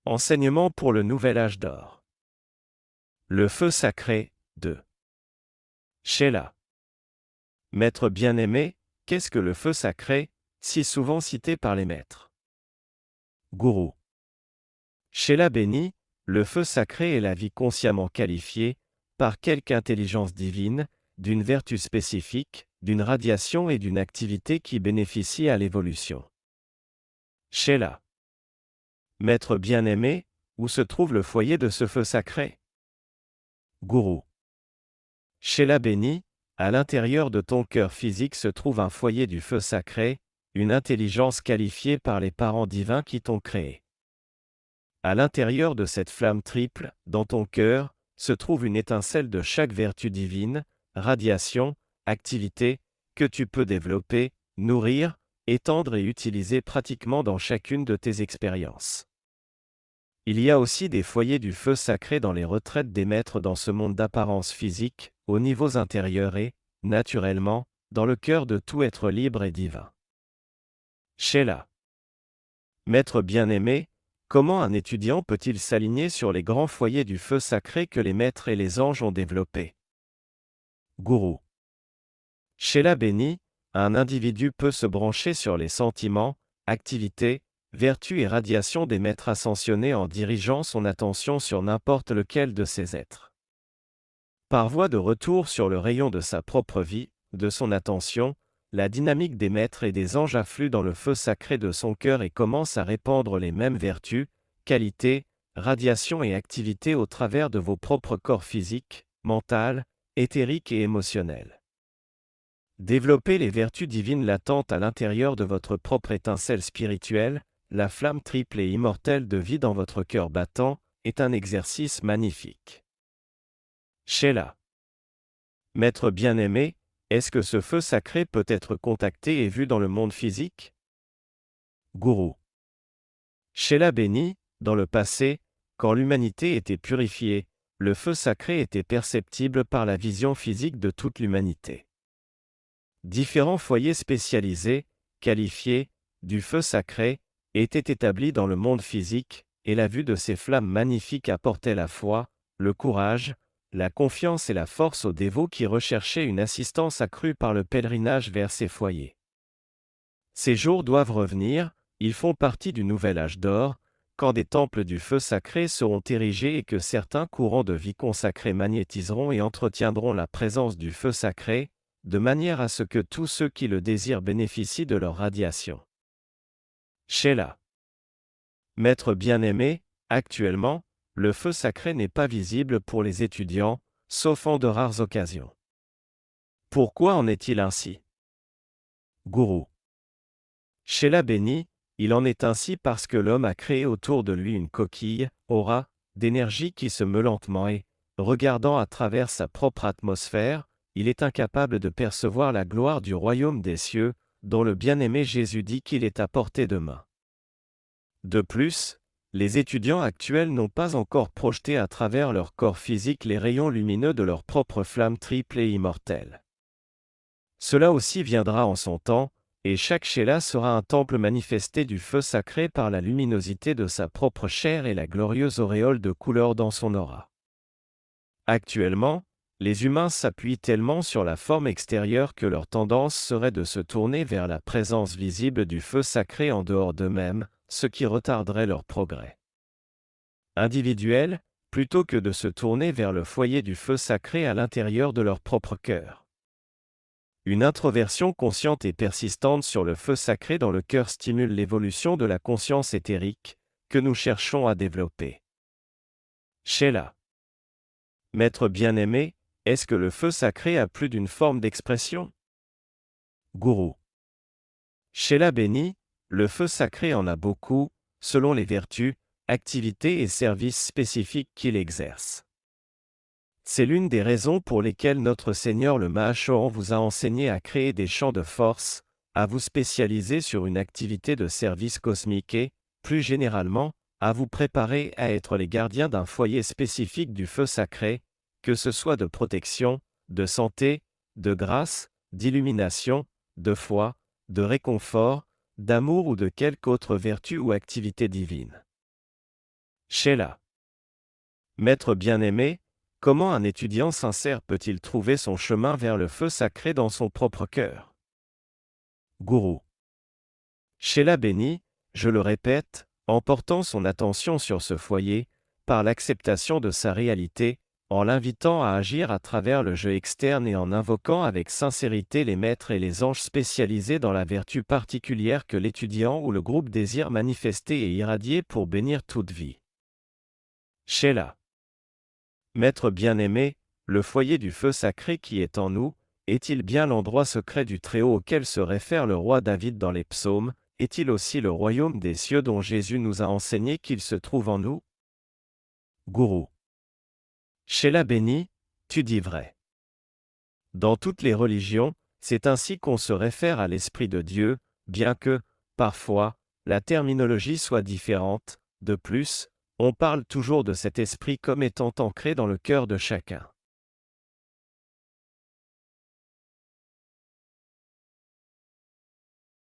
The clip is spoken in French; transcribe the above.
Enseignement pour le nouvel âge d'or. Le feu sacré, de Sheila. Maître bien-aimé, qu'est-ce que le feu sacré, si souvent cité par les maîtres? Gourou. Sheila béni, le feu sacré est la vie consciemment qualifiée, par quelque intelligence divine, d'une vertu spécifique, d'une radiation et d'une activité qui bénéficie à l'évolution. Sheila. Maître bien-aimé, où se trouve le foyer de ce feu sacré? Gourou. Sheila béni, à l'intérieur de ton cœur physique se trouve un foyer du feu sacré, une intelligence qualifiée par les parents divins qui t'ont créé. À l'intérieur de cette flamme triple, dans ton cœur, se trouve une étincelle de chaque vertu divine, radiation, activité, que tu peux développer, nourrir, étendre et utiliser pratiquement dans chacune de tes expériences. Il y a aussi des foyers du feu sacré dans les retraites des maîtres dans ce monde d'apparence physique, aux niveaux intérieurs et, naturellement, dans le cœur de tout être libre et divin. Sheila. Maître bien-aimé, comment un étudiant peut-il s'aligner sur les grands foyers du feu sacré que les maîtres et les anges ont développés? Gourou. Sheila béni, un individu peut se brancher sur les sentiments, activités, vertus et radiations des maîtres ascensionnés en dirigeant son attention sur n'importe lequel de ces êtres. Par voie de retour sur le rayon de sa propre vie, de son attention, la dynamique des maîtres et des anges afflue dans le feu sacré de son cœur et commence à répandre les mêmes vertus, qualités, radiations et activités au travers de vos propres corps physiques, mental, éthériques et émotionnels. Développez les vertus divines latentes à l'intérieur de votre propre étincelle spirituelle, la flamme triple et immortelle de vie dans votre cœur battant, est un exercice magnifique. Sheila. Maître bien-aimé, est-ce que ce feu sacré peut être contacté et vu dans le monde physique? Gourou. Sheila béni, dans le passé, quand l'humanité était purifiée, le feu sacré était perceptible par la vision physique de toute l'humanité. Différents foyers spécialisés, qualifiés, du feu sacré, étaient établis dans le monde physique, et la vue de ces flammes magnifiques apportait la foi, le courage, la confiance et la force aux dévots qui recherchaient une assistance accrue par le pèlerinage vers ces foyers. Ces jours doivent revenir, ils font partie du nouvel âge d'or, quand des temples du feu sacré seront érigés et que certains courants de vie consacrés magnétiseront et entretiendront la présence du feu sacré, de manière à ce que tous ceux qui le désirent bénéficient de leur radiation. Sheila. Maître bien-aimé, actuellement, le feu sacré n'est pas visible pour les étudiants, sauf en de rares occasions. Pourquoi en est-il ainsi? Gourou. Sheila béni, il en est ainsi parce que l'homme a créé autour de lui une coquille, aura, d'énergie qui se meut lentement et, regardant à travers sa propre atmosphère, il est incapable de percevoir la gloire du royaume des cieux, dont le bien-aimé Jésus dit qu'il est à portée de main. De plus, les étudiants actuels n'ont pas encore projeté à travers leur corps physique les rayons lumineux de leur propre flamme triple et immortelle. Cela aussi viendra en son temps, et chaque Sheila sera un temple manifesté du feu sacré par la luminosité de sa propre chair et la glorieuse auréole de couleur dans son aura. Actuellement, les humains s'appuient tellement sur la forme extérieure que leur tendance serait de se tourner vers la présence visible du feu sacré en dehors d'eux-mêmes, ce qui retarderait leur progrès individuel, plutôt que de se tourner vers le foyer du feu sacré à l'intérieur de leur propre cœur. Une introversion consciente et persistante sur le feu sacré dans le cœur stimule l'évolution de la conscience éthérique, que nous cherchons à développer. Sheila. Maître bien-aimé, est-ce que le feu sacré a plus d'une forme d'expression? Gourou. Sheila béni, le feu sacré en a beaucoup, selon les vertus, activités et services spécifiques qu'il exerce. C'est l'une des raisons pour lesquelles notre Seigneur le Mahachohan vous a enseigné à créer des champs de force, à vous spécialiser sur une activité de service cosmique et, plus généralement, à vous préparer à être les gardiens d'un foyer spécifique du feu sacré, que ce soit de protection, de santé, de grâce, d'illumination, de foi, de réconfort, d'amour ou de quelque autre vertu ou activité divine. Sheila. Maître bien-aimé, comment un étudiant sincère peut-il trouver son chemin vers le feu sacré dans son propre cœur? Gourou. Sheila béni, je le répète, en portant son attention sur ce foyer, par l'acceptation de sa réalité, en l'invitant à agir à travers le jeu externe et en invoquant avec sincérité les maîtres et les anges spécialisés dans la vertu particulière que l'étudiant ou le groupe désire manifester et irradier pour bénir toute vie. Sheila. Maître bien-aimé, le foyer du feu sacré qui est en nous, est-il bien l'endroit secret du Très-Haut auquel se réfère le roi David dans les psaumes? Est-il aussi le royaume des cieux dont Jésus nous a enseigné qu'il se trouve en nous? Gourou. Sheila béni, tu dis vrai. Dans toutes les religions, c'est ainsi qu'on se réfère à l'Esprit de Dieu, bien que, parfois, la terminologie soit différente. De plus, on parle toujours de cet esprit comme étant ancré dans le cœur de chacun.